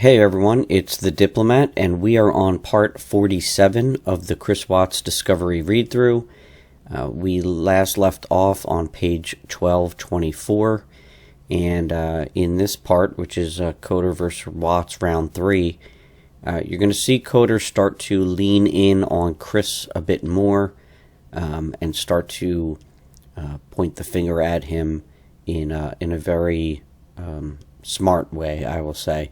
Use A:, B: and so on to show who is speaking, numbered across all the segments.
A: Hey everyone, it's the Diplomat, and we are on part 47 of the Chris Watts Discovery read-through. We last left off on page 1224, and in this part, which is Coder vs. Watts round 3, you're going to see Coder start to lean in on Chris a bit more and start to point the finger at him in a very smart way, I will say.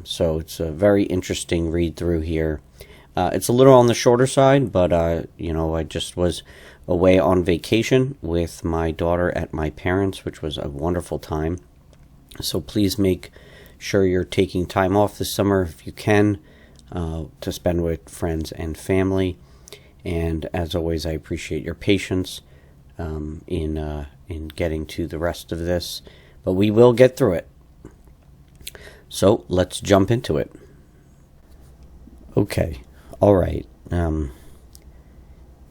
A: So it's a very interesting read through here. It's a little on the shorter side, but I just was away on vacation with my daughter at my parents', which was a wonderful time. So please make sure you're taking time off this summer if you can, to spend with friends and family. And as always, I appreciate your patience in getting to the rest of this, but we will get through it. So let's jump into it. Okay, all right. Can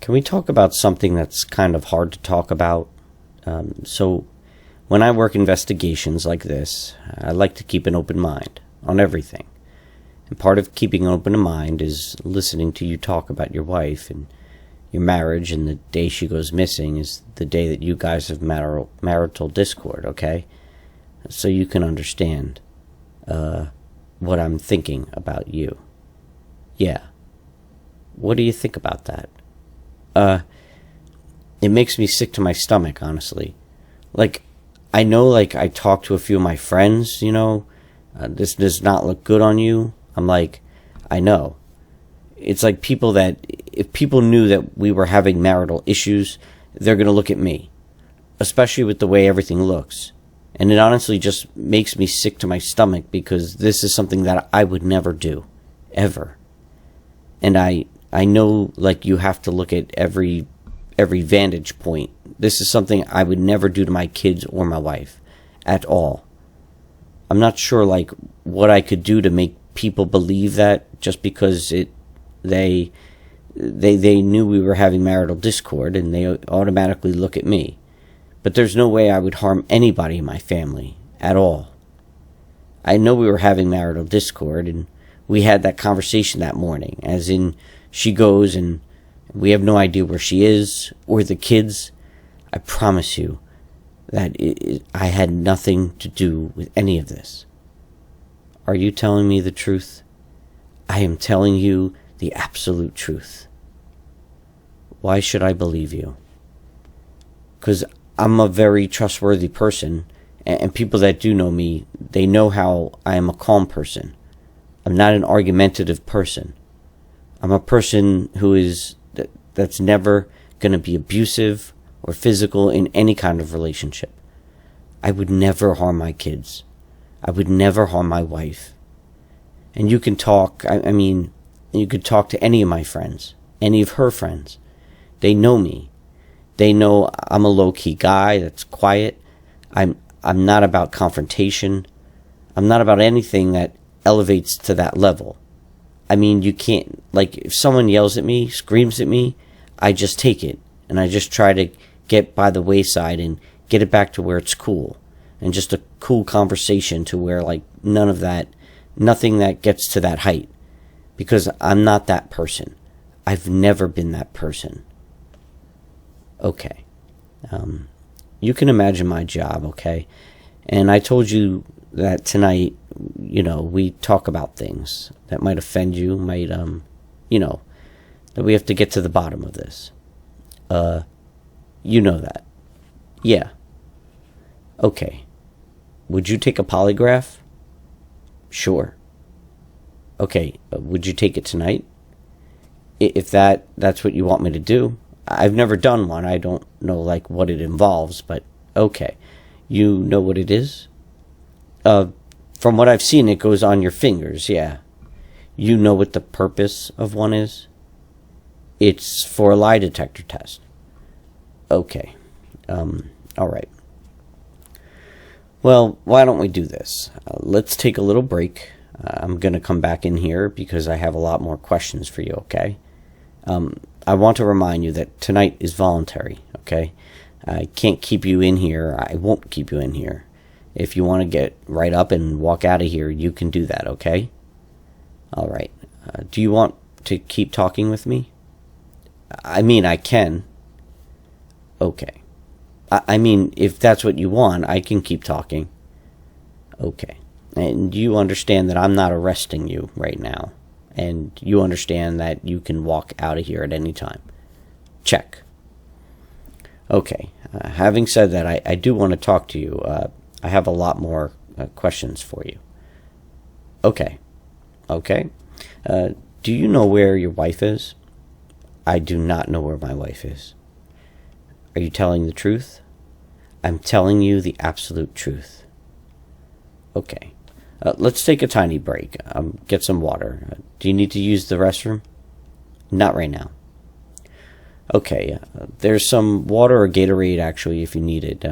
A: we talk about something that's kind of hard to talk about? So when I work investigations like this, I like to keep an open mind on everything. And part of keeping an open mind is listening to you talk about your wife and your marriage, and the day she goes missing is the day that you guys have marital discord, okay? So you can understand what I'm thinking about you. Yeah. What do you think about that? It makes me sick to my stomach, honestly. I know, I talked to a few of my friends, this does not look good on you. I'm like, I know. It's like if people knew that we were having marital issues, they're going to look at me, especially with the way everything looks. And it honestly just makes me sick to my stomach, because this is something that I would never do, ever. And I know, you have to look at every vantage point. This is something I would never do to my kids or my wife, at all. I'm not sure, what I could do to make people believe that, just because they knew we were having marital discord, and they automatically look at me. But there's no way I would harm anybody in my family at all. I know we were having marital discord, and we had that conversation that morning, as in she goes and we have no idea where she is or the kids. I promise you that I had nothing to do with any of this. Are you telling me the truth? I am telling you the absolute truth. Why should I believe you? Because I'm a very trustworthy person, and people that do know me, they know how I am a calm person. I'm not an argumentative person. I'm a person that's never going to be abusive or physical in any kind of relationship. I would never harm my kids. I would never harm my wife. And you can talk, you could talk to any of my friends, any of her friends. They know me. They know I'm a low-key guy that's quiet. I'm not about confrontation. I'm not about anything that elevates to that level. You can't, if someone yells at me, screams at me, I just take it, and I just try to get by the wayside and get it back to where it's cool, and just a cool conversation to where, none of that, nothing that gets to that height, because I'm not that person. I've never been that person. Okay. You can imagine my job, okay? And I told you that tonight, we talk about things that might offend you, that we have to get to the bottom of this. You know that. Yeah. Okay. Would you take a polygraph? Sure. Okay. Would you take it tonight? If that's what you want me to do. I've never done one. I don't know, what it involves, but okay. You know what it is? From what I've seen, it goes on your fingers, yeah. You know what the purpose of one is? It's for a lie detector test. Okay. All right. Well, why don't we do this? Let's take a little break. I'm going to come back in here because I have a lot more questions for you, okay? I want to remind you that tonight is voluntary, okay? I can't keep you in here. I won't keep you in here. If you want to get right up and walk out of here, you can do that, okay? All right. Do you want to keep talking with me? I mean, I can. Okay. I mean, if that's what you want, I can keep talking. Okay. And you understand that I'm not arresting you right now. And you understand that you can walk out of here at any time. Check. Okay. Having said that, I do want to talk to you. I have a lot more questions for you. Okay. Okay. Do you know where your wife is? I do not know where my wife is. Are you telling the truth? I'm telling you the absolute truth. Okay. Let's take a tiny break. Get some water. Do you need to use the restroom? Not right now. Okay. There's some water or Gatorade, actually, if you need it.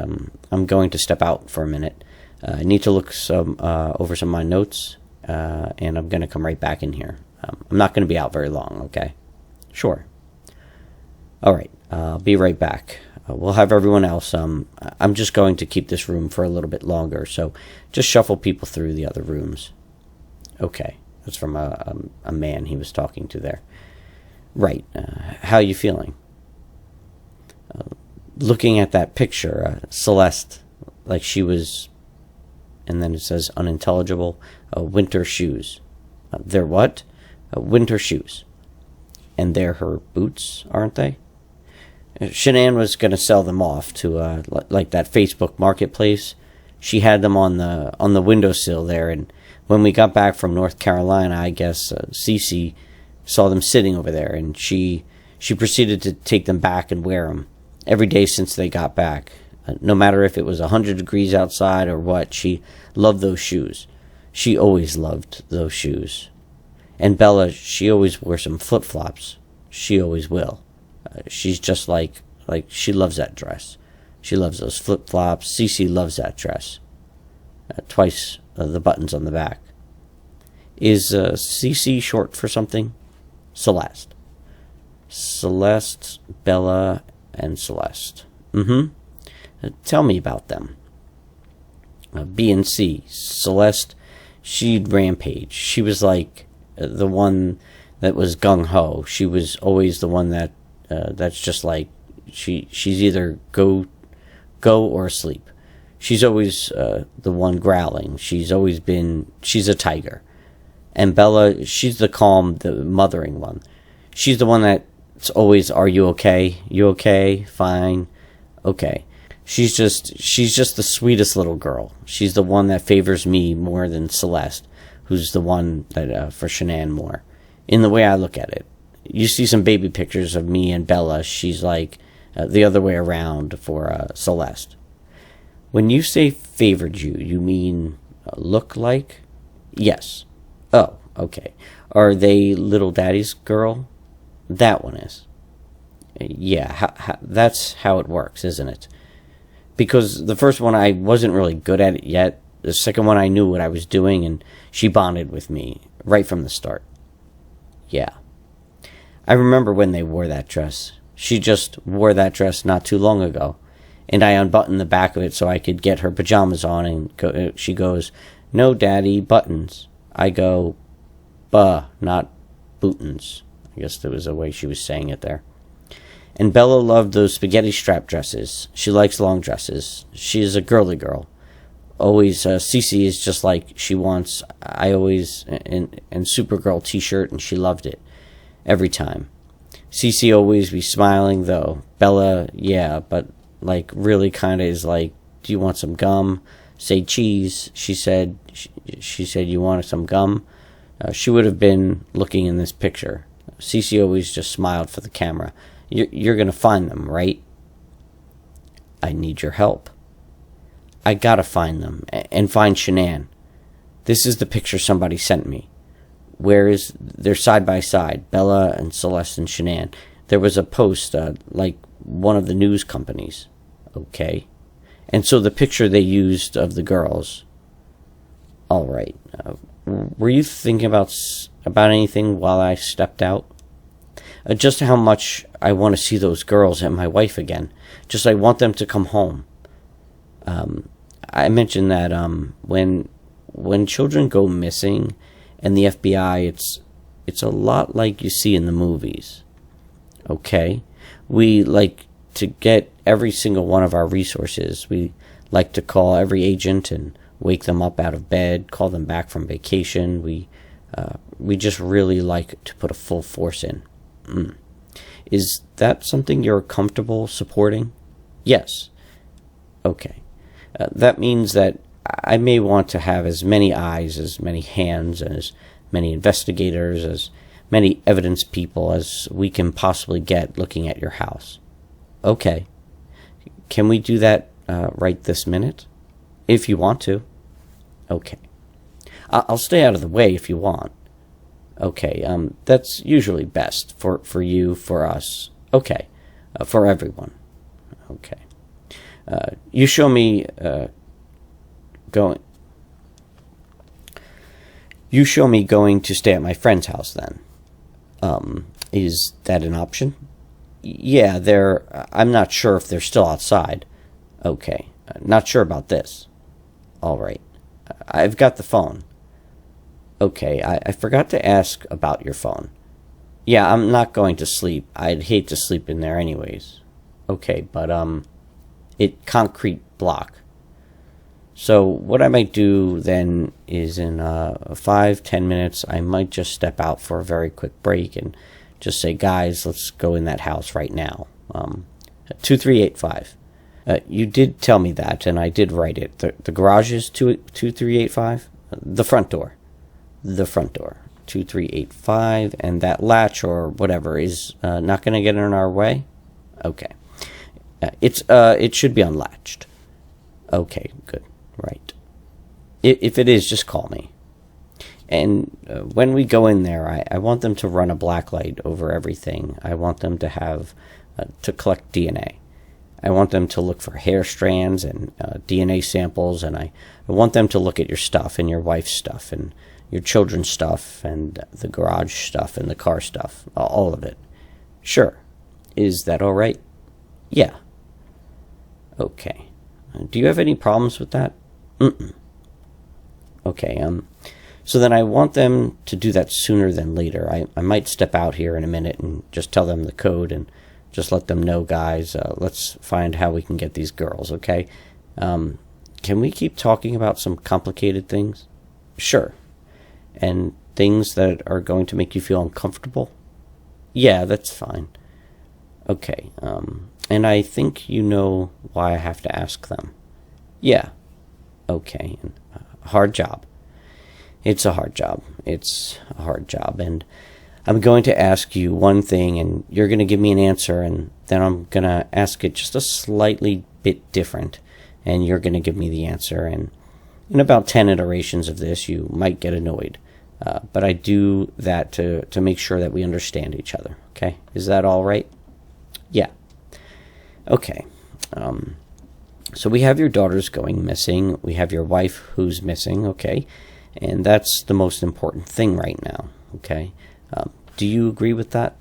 A: I'm going to step out for a minute. I need to look over some of my notes, and I'm going to come right back in here. I'm not going to be out very long, okay? Sure. All right. I'll be right back. We'll have everyone else. I'm just going to keep this room for a little bit longer, so just shuffle people through the other rooms. Okay. That's from a man he was talking to there. Right. How you feeling? Looking at that picture, Celeste, like she was, and then it says unintelligible, winter shoes. They're what? Winter shoes. And they're her boots, aren't they? Shanann was going to sell them off to like that Facebook marketplace. She had them on the windowsill there, and when we got back from North Carolina, I guess Cece saw them sitting over there, and she proceeded to take them back and wear them every day since they got back. No matter if it was 100 degrees outside or what, she loved those shoes. She always loved those shoes. And Bella, she always wore some flip-flops. She always will. She's just like she loves that dress. She loves those flip-flops. Cece loves that dress. Twice the buttons on the back. Is Cece short for something? Celeste. Celeste, Bella, and Celeste. Tell me about them. B and C. Celeste, she'd rampage. She was like the one that was gung-ho. She was always the one that's just like she's either go or asleep. She's always the one growling. She's a tiger. And Bella, she's the calm, the mothering one. She's the one that's always, are you okay? You okay? Fine. Okay. She's just the sweetest little girl. She's the one that favors me more than Celeste, who's the one that for Shanann more. In the way I look at it. You see some baby pictures of me and Bella. She's like the other way around for Celeste. When you say favored you, you mean look like? Yes. Oh, okay. Are they little daddy's girl? That one is. Yeah, that's how it works, isn't it? Because the first one I wasn't really good at it yet. The second one I knew what I was doing, and she bonded with me right from the start. Yeah. I remember when they wore that dress. She just wore that dress not too long ago. And I unbuttoned the back of it so I could get her pajamas on, and she goes, "No, Daddy, buttons." I go, "Buh, not bootins." I guess there was a way she was saying it there. And Bella loved those spaghetti strap dresses. She likes long dresses. She is a girly girl. Always, Cece is just like she wants. I always, and Supergirl t-shirt, and she loved it. Every time. Cece always be smiling, though. Bella, yeah, but like really kind of is like, do you want some gum? Say cheese. She said, you want some gum? She would have been looking in this picture. Cece always just smiled for the camera. You're going to find them, right? I need your help. I gotta find them, and find Shanann. This is the picture somebody sent me. They're side by side, Bella and Celeste and Shanann. There was a post, like one of the news companies. Okay. And so the picture they used of the girls. All right. Were you thinking about anything while I stepped out? Just how much I want to see those girls and my wife again. Just I want them to come home. I mentioned that when children go missing and the FBI, it's a lot like you see in the movies. Okay? We like to get every single one of our resources. We like to call every agent and wake them up out of bed, call them back from vacation. We just really like to put a full force in. Is that something you're comfortable supporting? Yes. Okay. That means that I may want to have as many eyes, as many hands, and as many investigators, as many evidence people as we can possibly get looking at your house. Okay. Can we do that right this minute? If you want to. Okay. I'll stay out of the way if you want. Okay, that's usually best for you, for us. Okay, for everyone. Okay. You show me going to stay at my friend's house then. Is that an option? Yeah, I'm not sure if they're still outside. Okay, not sure about this. All right. I've got the phone. Okay, I forgot to ask about your phone. Yeah, I'm not going to sleep. I'd hate to sleep in there anyways. Okay, but it concrete block. So what I might do then is in 5-10 minutes, I might just step out for a very quick break and just say, guys, let's go in that house right now. 2385. You did tell me that, and I did write it. The garage is 2385? The front door. The front door. 2385, and that latch or whatever is not going to get in our way? Okay. It should be unlatched. Okay, good. Right. If it is, just call me. And when we go in there, I want them to run a black light over everything. I want them to have to collect DNA. I want them to look for hair strands and DNA samples, and I want them to look at your stuff and your wife's stuff and your children's stuff and the garage stuff and the car stuff, all of it. Sure. Is that all right? Yeah. Okay. Do you have any problems with that? Okay, so then I want them to do that sooner than later. I might step out here in a minute and just tell them the code and just let them know, guys, let's find how we can get these girls, okay? Can we keep talking about some complicated things? Sure. And things that are going to make you feel uncomfortable? Yeah, that's fine. Okay, and I think you know why I have to ask them. Yeah. Okay, hard job. It's a hard job. It's a hard job, and I'm going to ask you one thing, and you're going to give me an answer, and then I'm going to ask it just a slightly bit different, and you're going to give me the answer, and in about 10 iterations of this, you might get annoyed. But I do that to make sure that we understand each other, okay? Is that all right? Yeah. Okay. So we have your daughters going missing. We have your wife who's missing, okay? And that's the most important thing right now, okay? Do you agree with that?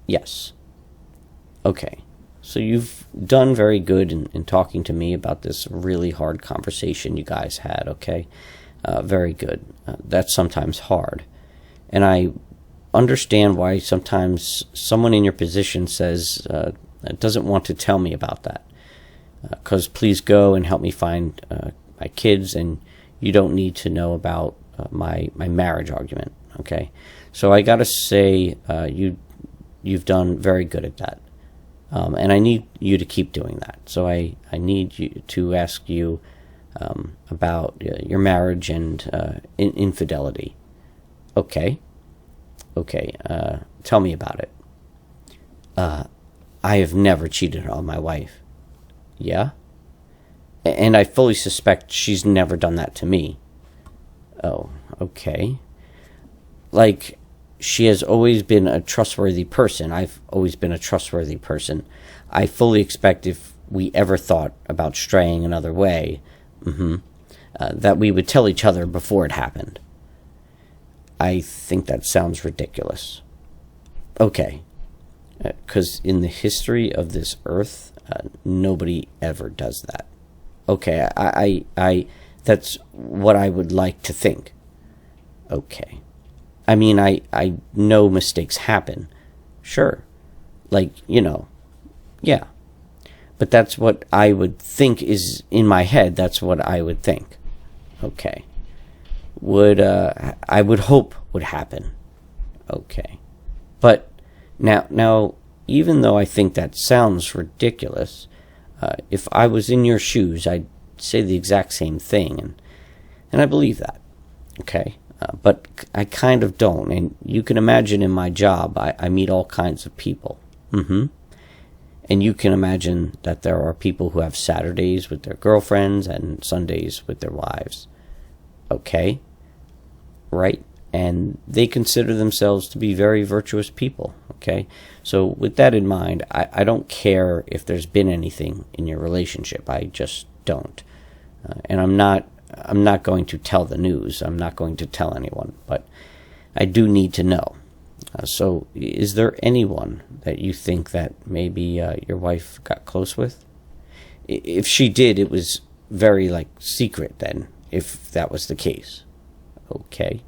A: Yes. Okay. So you've done very good in talking to me about this really hard conversation you guys had, okay? Very good. That's sometimes hard. And I understand why sometimes someone in your position says, doesn't want to tell me about that. Because please go and help me find my kids, and you don't need to know about my marriage argument, okay? So I gotta say, you've done very good at that. And I need you to keep doing that. So I need you to ask you about your marriage and infidelity. Okay. Okay. Tell me about it. I have never cheated on my wife. Yeah? And I fully suspect she's never done that to me. Oh, okay. Like, she has always been a trustworthy person. I've always been a trustworthy person. I fully expect if we ever thought about straying another way, that we would tell each other before it happened. I think that sounds ridiculous. Okay. Because in the history of this earth, nobody ever does that. Okay, that's what I would like to think. Okay. I mean, I know mistakes happen. Sure. Like, yeah. But that's what I would think is in my head. That's what I would think. Okay. I would hope would happen. Okay. But now, even though I think that sounds ridiculous, if I was in your shoes, I'd say the exact same thing, and I believe that. Okay. But I kind of don't, and you can imagine in my job, I meet all kinds of people. And you can imagine that there are people who have Saturdays with their girlfriends and Sundays with their wives. Okay? Right? And they consider themselves to be very virtuous people. Okay? So with that in mind, I don't care if there's been anything in your relationship. I just don't. And I'm not going to tell the news. I'm not going to tell anyone. But I do need to know. So is there anyone that you think that maybe your wife got close with? If she did, it was very, secret then, if that was the case. Okay.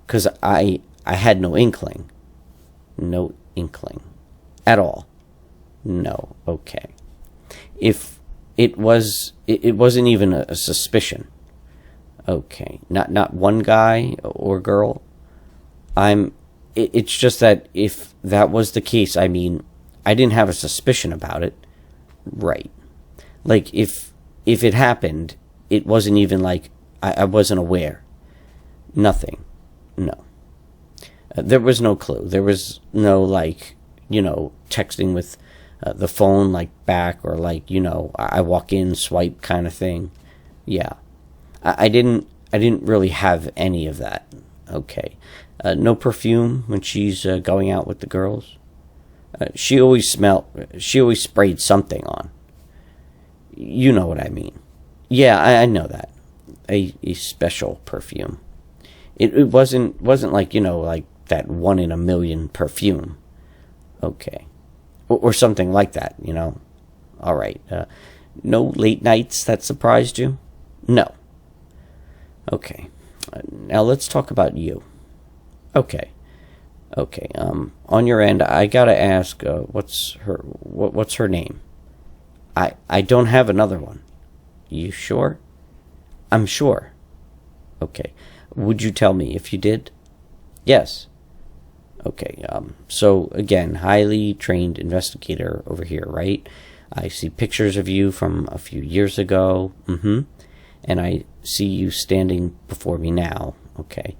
A: Because I had no inkling. No inkling. At all. No. Okay. If it wasn't even a suspicion. Okay. Not one guy or girl. It's just that if that was the case, I mean, I didn't have a suspicion about it. Right. Like, if it happened, it wasn't even I wasn't aware. Nothing. No. There was no clue. There was no, texting with the phone, back, or, I walk in, swipe kind of thing. Yeah. I didn't really have any of that. Okay. No perfume when she's going out with the girls. She always sprayed something on. You know what I mean. Yeah, I know that. A special perfume. It wasn't like that 1 in a million perfume. Okay. Or something like that, All right. No late nights that surprised you? No. Okay. Now let's talk about you. Okay. On your end, I gotta ask, what's her name? I don't have another one. You sure? I'm sure. Okay. Would you tell me if you did? Yes. Okay. So again, highly trained investigator over here, right? I see pictures of you from a few years ago. And I see you standing before me now. Okay.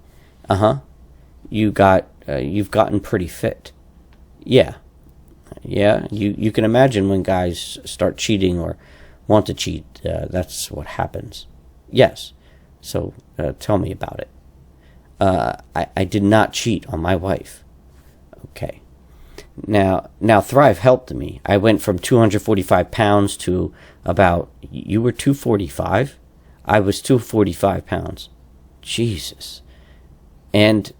A: You've gotten pretty fit. Yeah. You can imagine when guys start cheating or want to cheat, that's what happens. Yes. So tell me about it. I did not cheat on my wife. Okay. Now Thrive helped me. I went from 245 pounds to about, you were 245? I was 245 pounds. Jesus. And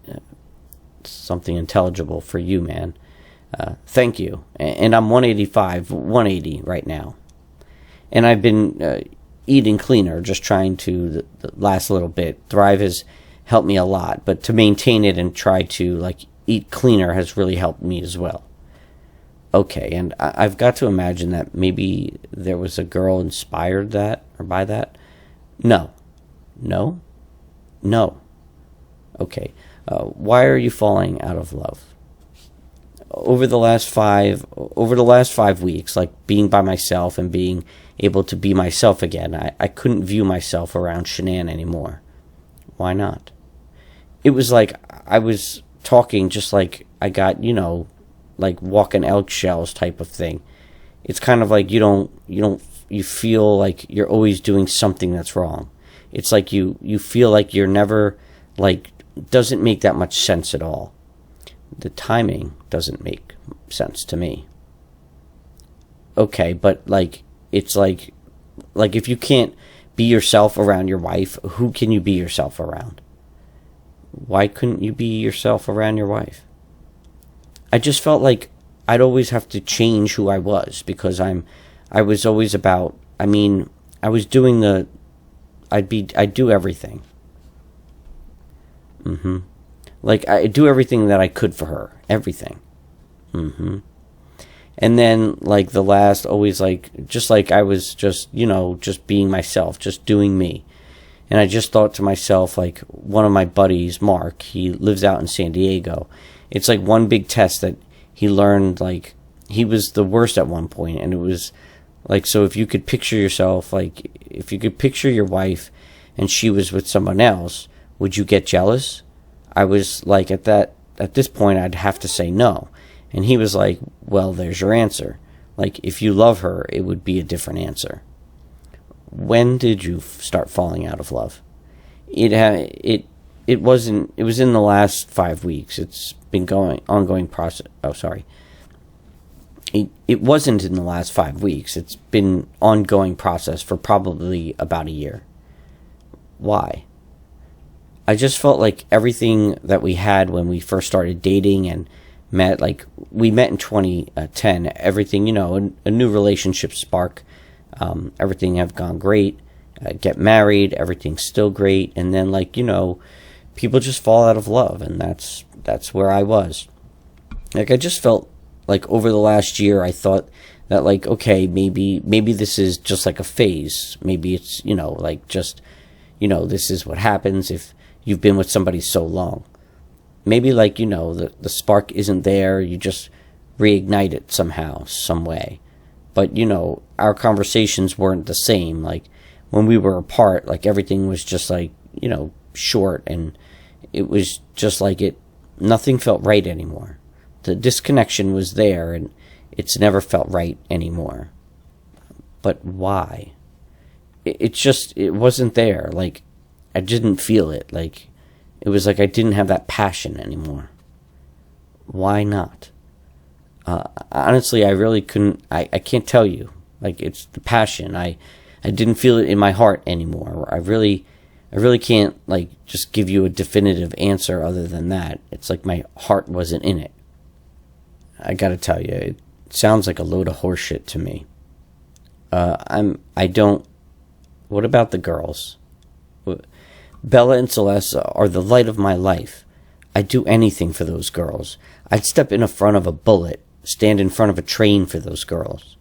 A: something intelligible for you, man. Thank you. And I'm 180 right now. And I've been eating cleaner, just trying to the last little bit. Thrive has helped me a lot, but to maintain it and try to eat cleaner has really helped me as well. Okay, and I've got to imagine that maybe there was a girl inspired by that. No. Okay. Why are you falling out of love? Over the last 5 weeks, being by myself and being able to be myself again, I couldn't view myself around Shanann anymore. Why not? It was like I was talking just like I got, walking eggshells type of thing. It's kind of like you feel like you're always doing something that's wrong. It's like you feel like you're never, doesn't make that much sense at all. The timing doesn't make sense to me. Okay, but it's like if you can't be yourself around your wife, who can you be yourself around? Why couldn't you be yourself around your wife? I just felt like I'd always have to change who I was because I was always about, I was doing I'd do everything. Like, I do everything that I could for her. Everything. And then, like, the last, always, like, just like I was just, just being myself, just doing me. And I just thought to myself, like, one of my buddies, Mark, he lives out in San Diego. It's like one big test that he learned, like, he was the worst at one point. And it was, like, so if you could picture yourself, like, if you could picture your wife and she was with someone else, would you get jealous? I was, like, at this point, I'd have to say no. And he was like, well, there's your answer. Like, if you love her, it would be a different answer. When did you start falling out of love? It was in the last 5 weeks. It's been ongoing process. Oh, sorry. It wasn't in the last 5 weeks. It's been ongoing process for probably about a year. Why? I just felt like everything that we had when we first started dating and met, like, we met in 2010, everything, a new relationship spark, everything have gone great, get married, everything's still great, and then, like, people just fall out of love, and that's where I was. Like, I just felt like over the last year, I thought that, like, okay, maybe this is just like a phase, maybe it's, like, just, this is what happens if you've been with somebody so long. Maybe, like, the spark isn't there, you just reignite it somehow, some way. But, our conversations weren't the same. Like, when we were apart, like, everything was just, like, short, and it was just like nothing felt right anymore. The disconnection was there, and it's never felt right anymore. But why? It wasn't there. Like, I didn't feel it. Like, it was like I didn't have that passion anymore. Why not? Honestly, I really couldn't. I can't tell you. Like, it's the passion. I didn't feel it in my heart anymore. I really can't, like, just give you a definitive answer other than that. It's like my heart wasn't in it. I gotta tell you, it sounds like a load of horseshit to me. What about the girls? Bella and Celeste are the light of my life. I'd do anything for those girls. I'd step in front of a bullet, stand in front of a train for those girls.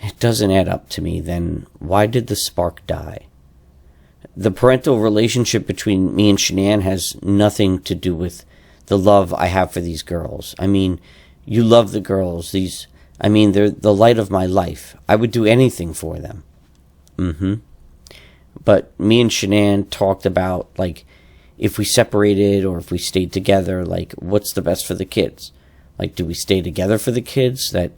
A: It doesn't add up to me. Then why did the spark die? The parental relationship between me and Shanann has nothing to do with the love I have for these girls. I mean, you love the girls. They're the light of my life. I would do anything for them. But me and Shanann talked about, like, if we separated or if we stayed together, like, what's the best for the kids? Like, do we stay together for the kids? That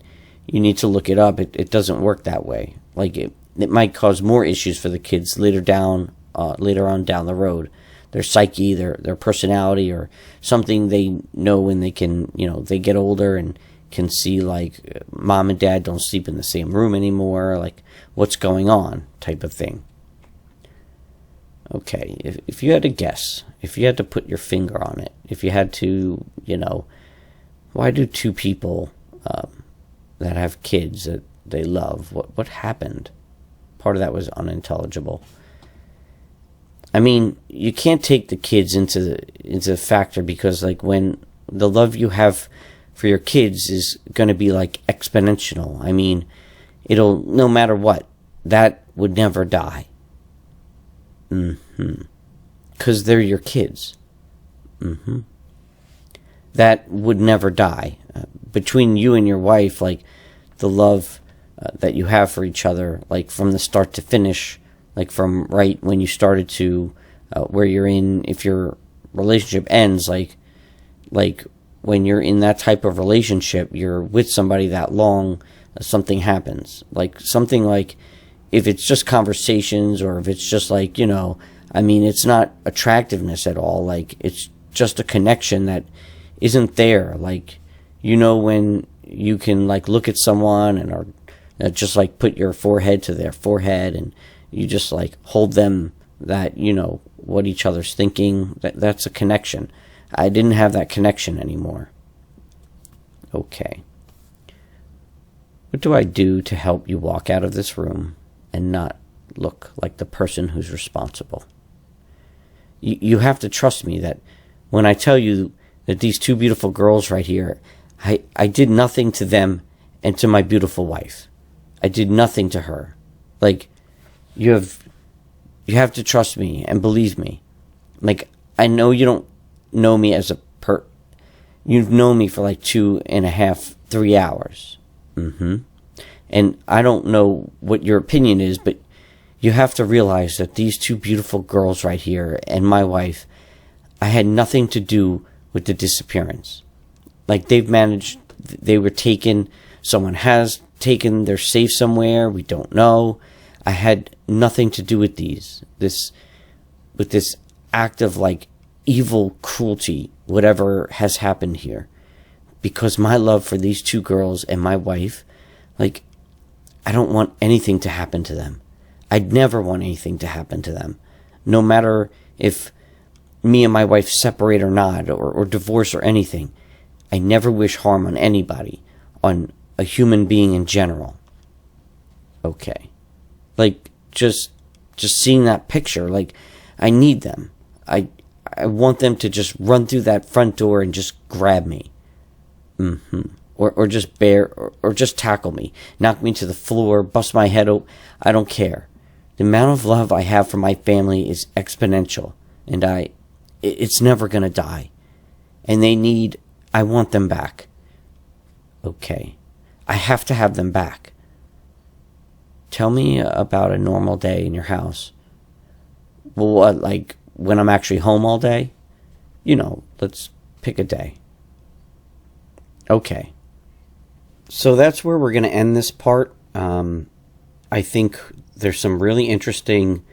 A: you need to look it up. It doesn't work that way. Like, it might cause more issues for the kids later on down the road. Their psyche, their personality, or something they know when they can, they get older and can see, like, mom and dad don't sleep in the same room anymore, like, what's going on type of thing. Okay, if you had to guess, if you had to put your finger on it, if you had to, why do two people that have kids that they love, what happened? Part of that was unintelligible. I mean, you can't take the kids into the factor, because, like, when the love you have for your kids is going to be, like, exponential. I mean, it'll, no matter what, that would never die. Because they're your kids. That would never die. Between you and your wife, like, the love that you have for each other, like, from the start to finish, like, from right when you started to where you're in, if your relationship ends, like when you're in that type of relationship, you're with somebody that long, something happens. Like, something like, if it's just conversations, or if it's just, like, it's not attractiveness at all. Like, it's just a connection that isn't there. Like, when you can, like, look at someone and are just, like, put your forehead to their forehead, and you just, like, hold them, that, what each other's thinking. That's a connection. I didn't have that connection anymore. Okay. What do I do to help you walk out of this room and not look like the person who's responsible. You have to trust me that when I tell you that these two beautiful girls right here, I did nothing to them and to my beautiful wife. I did nothing to her. Like, you have to trust me and believe me. Like, I know you don't know me as a you've known me for like 2.5, 3 hours. And I don't know what your opinion is, but you have to realize that these two beautiful girls right here and my wife, I had nothing to do with the disappearance. Like, they were taken, someone has taken, they're safe somewhere, we don't know. I had nothing to do with this act of like evil cruelty, whatever has happened here. Because my love for these two girls and my wife, like, I don't want anything to happen to them. I'd never want anything to happen to them. No matter if me and my wife separate or not, or divorce or anything. I never wish harm on anybody, on a human being in general. Okay. Like, just seeing that picture, like, I need them. I want them to just run through that front door and just grab me. Or just or just tackle me, knock me to the floor, bust my head open. I don't care. The amount of love I have for my family is exponential, and it's never gonna die. And I want them back. Okay. I have to have them back. Tell me about a normal day in your house. Well, what, like when I'm actually home all day? Let's pick a day. Okay. So that's where we're going to end this part. I think there's some really interesting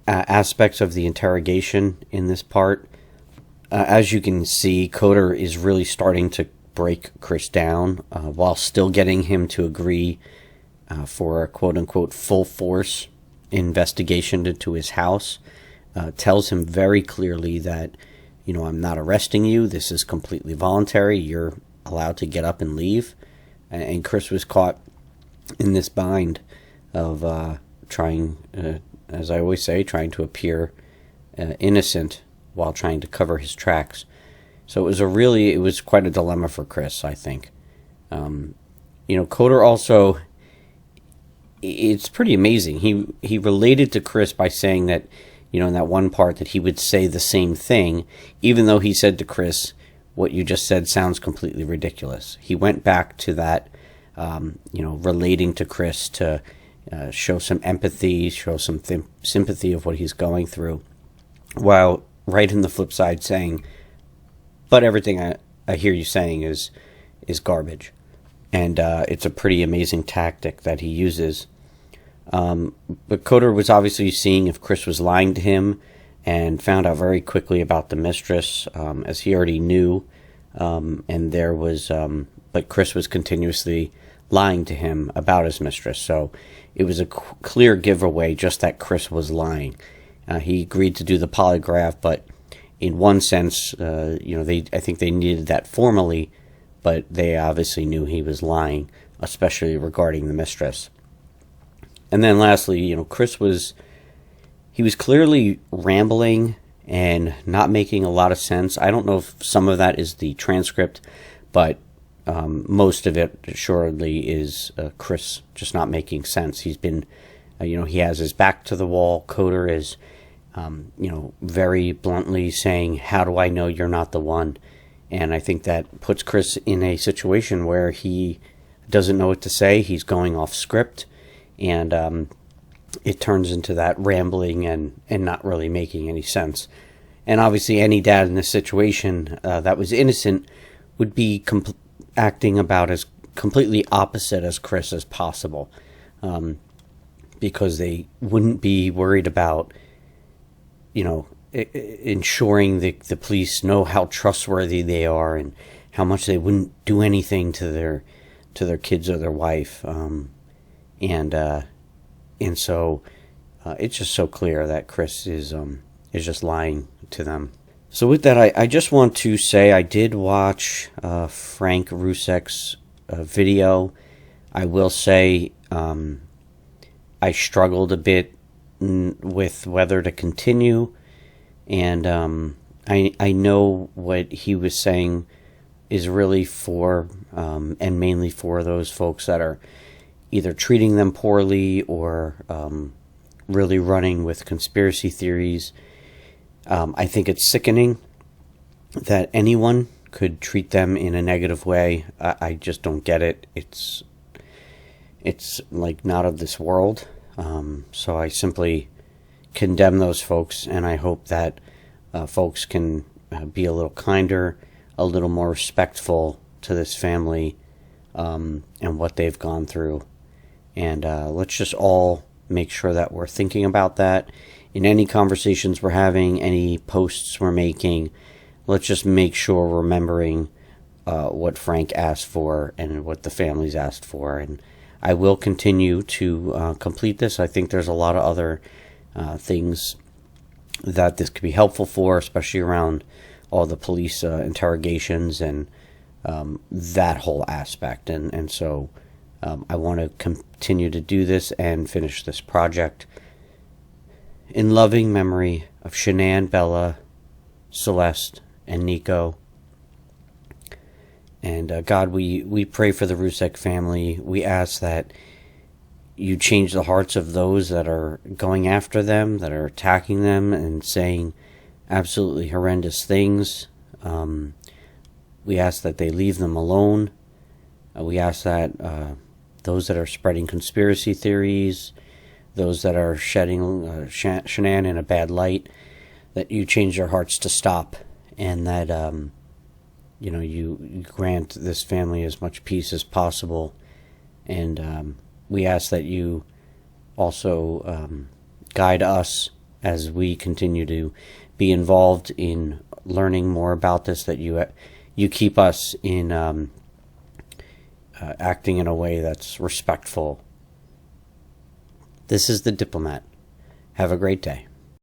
A: aspects of the interrogation in this part. As you can see, Coder is really starting to break Chris down while still getting him to agree for a quote-unquote full force investigation into his house. Tells him very clearly that, I'm not arresting you. This is completely voluntary. You're allowed to get up and leave. And Chris was caught in this bind of trying, as I always say, trying to appear innocent while trying to cover his tracks. So it was quite a dilemma for Chris, I think. Coder also, it's pretty amazing. He related to Chris by saying that, in that one part that he would say the same thing, even though he said to Chris, what you just said sounds completely ridiculous. He went back to that, relating to Chris to show some empathy, show some sympathy of what he's going through, while right in the flip side saying, but everything I hear you saying is garbage. And it's a pretty amazing tactic that he uses. But Coder was obviously seeing if Chris was lying to him, and found out very quickly about the mistress, as he already knew. But Chris was continuously lying to him about his mistress. So it was a clear giveaway just that Chris was lying. He agreed to do the polygraph, but in one sense, I think they needed that formally, but they obviously knew he was lying, especially regarding the mistress. And then lastly, Chris was clearly rambling and not making a lot of sense. I don't know if some of that is the transcript, but most of it assuredly is Chris just not making sense. He's been, he has his back to the wall. Coder is, very bluntly saying, how do I know you're not the one? And I think that puts Chris in a situation where he doesn't know what to say. He's going off script, and it turns into that rambling and not really making any sense. And obviously any dad in this situation that was innocent would be acting about as completely opposite as Chris as possible, because they wouldn't be worried about, ensuring the police know how trustworthy they are and how much they wouldn't do anything to their kids or their wife. And so it's just so clear that Chris is just lying to them. So with that, I just want to say I did watch Frank Rusek's video. I will say I struggled a bit with whether to continue. And I know what he was saying is really for, and mainly for those folks that are either treating them poorly or really running with conspiracy theories. I think it's sickening that anyone could treat them in a negative way. I just don't get it. It's like not of this world. So I simply condemn those folks, and I hope that folks can be a little kinder, a little more respectful to this family and what they've gone through. And let's just all make sure that we're thinking about that in any conversations we're having, any posts we're making. Let's just make sure we're remembering what Frank asked for and what the family's asked for. And I will continue to complete this. I think there's a lot of other things that this could be helpful for, especially around all the police interrogations and that whole aspect. And so I want to continue to do this and finish this project in loving memory of Shanann, Bella, Celeste, and Nico. And God, we pray for the Rusek family. We ask that you change the hearts of those that are going after them, that are attacking them and saying absolutely horrendous things. We ask that they leave them alone. We ask that those that are spreading conspiracy theories, those that are shedding Shanann in a bad light, that you change their hearts to stop, and that you grant this family as much peace as possible. And we ask that you also guide us as we continue to be involved in learning more about this, that you keep us in acting in a way that's respectful. This is The Diplomat. Have a great day.